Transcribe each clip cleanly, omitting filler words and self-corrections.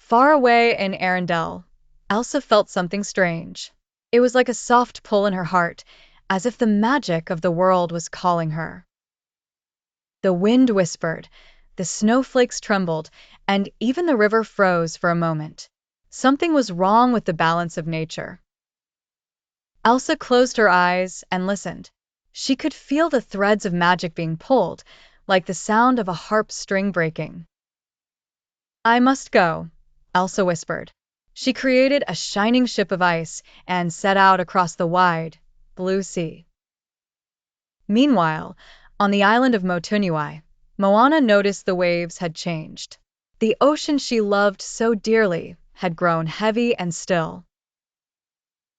Far away in Arendelle, Elsa felt something strange. It was like a soft pull in her heart, as if the magic of the world was calling her. The wind whispered, the snowflakes trembled, and even the river froze for a moment. Something was wrong with the balance of nature. Elsa closed her eyes and listened. She could feel the threads of magic being pulled, like the sound of a harp string breaking. I must go, Elsa whispered. She created a shining ship of ice and set out across the wide, blue sea. Meanwhile, on the island of Motunui, Moana noticed the waves had changed. The ocean she loved so dearly had grown heavy and still.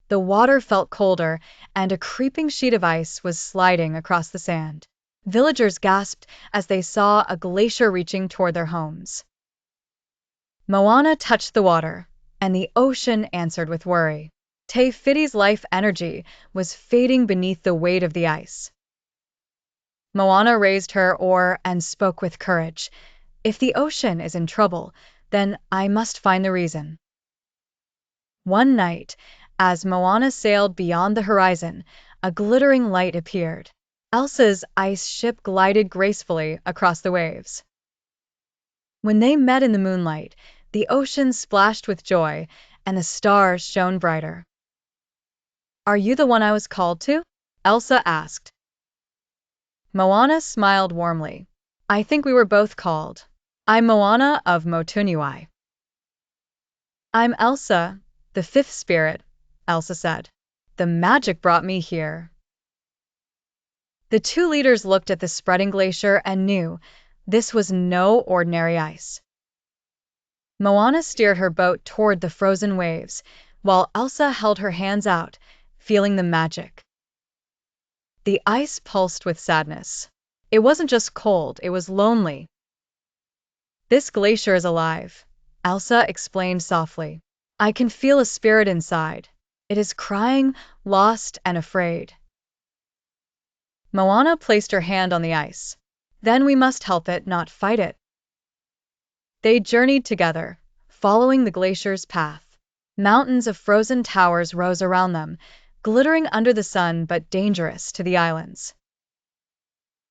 The water felt colder, and a creeping sheet of ice was sliding across the sand. Villagers gasped as they saw a glacier reaching toward their homes. Moana touched the water, and the ocean answered with worry. Te Whiti's life energy was fading beneath the weight of the ice. Moana raised her oar and spoke with courage. If the ocean is in trouble, then I must find the reason. One night, as Moana sailed beyond the horizon, a glittering light appeared. Elsa's ice ship glided gracefully across the waves. When they met in the moonlight, the ocean splashed with joy, and the stars shone brighter. Are you the one I was called to? Elsa asked. Moana smiled warmly. I think we were both called. I'm Moana of Motunui. I'm Elsa, the fifth spirit, Elsa said. The magic brought me here. The two leaders looked at the spreading glacier and knew this was no ordinary ice. Moana steered her boat toward the frozen waves, while Elsa held her hands out, feeling the magic. The ice pulsed with sadness. It wasn't just cold, it was lonely. This glacier is alive, Elsa explained softly. I can feel a spirit inside. It is crying, lost and afraid. Moana placed her hand on the ice. Then we must help it, not fight it. They journeyed together, following the glacier's path. Mountains of frozen towers rose around them, glittering under the sun but dangerous to the islands.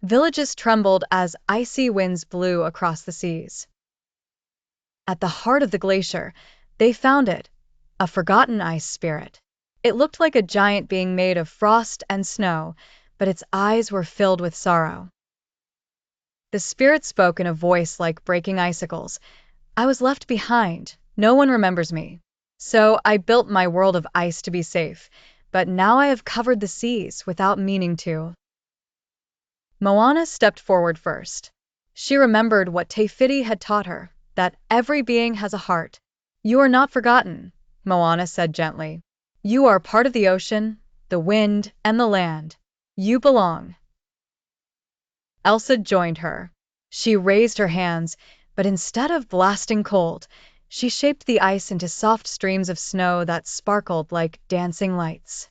Villages trembled as icy winds blew across the seas. At the heart of the glacier, they found it, a forgotten ice spirit. It looked like a giant being made of frost and snow, but its eyes were filled with sorrow. The spirit spoke in a voice like breaking icicles. I was left behind. No one remembers me. So I built my world of ice to be safe, but now I have covered the seas without meaning to. Moana stepped forward first. She remembered what Te Whiti had taught her, that every being has a heart. You are not forgotten, Moana said gently. You are part of the ocean, the wind, and the land. You belong. Elsa joined her. She raised her hands, but instead of blasting cold, she shaped the ice into soft streams of snow that sparkled like dancing lights.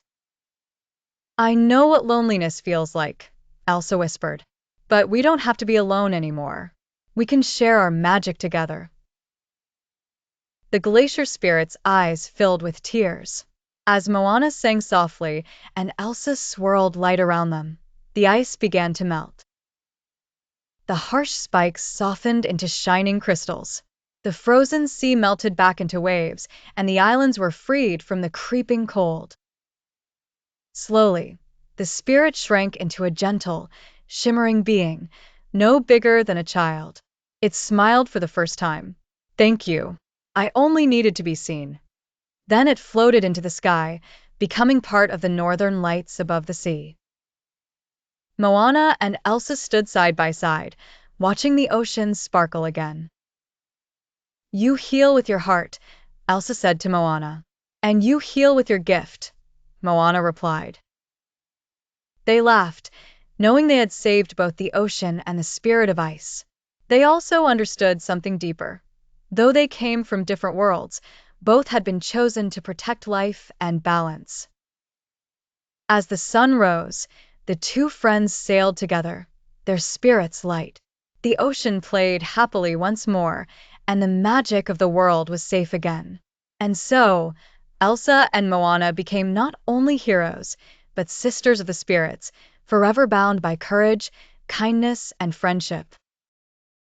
I know what loneliness feels like, Elsa whispered. But we don't have to be alone anymore. We can share our magic together. The glacier spirit's eyes filled with tears. As Moana sang softly and Elsa swirled light around them, the ice began to melt. The harsh spikes softened into shining crystals. The frozen sea melted back into waves, and the islands were freed from the creeping cold. Slowly, the spirit shrank into a gentle, shimmering being, no bigger than a child. It smiled for the first time. Thank you. I only needed to be seen. Then it floated into the sky, becoming part of the northern lights above the sea. Moana and Elsa stood side by side, watching the ocean sparkle again. You heal with your heart, Elsa said to Moana. And you heal with your gift, Moana replied. They laughed, knowing they had saved both the ocean and the spirit of ice. They also understood something deeper. Though they came from different worlds, both had been chosen to protect life and balance. As the sun rose, the two friends sailed together, their spirits light. The ocean played happily once more, and the magic of the world was safe again. And so, Elsa and Moana became not only heroes, but sisters of the spirits, forever bound by courage, kindness, and friendship.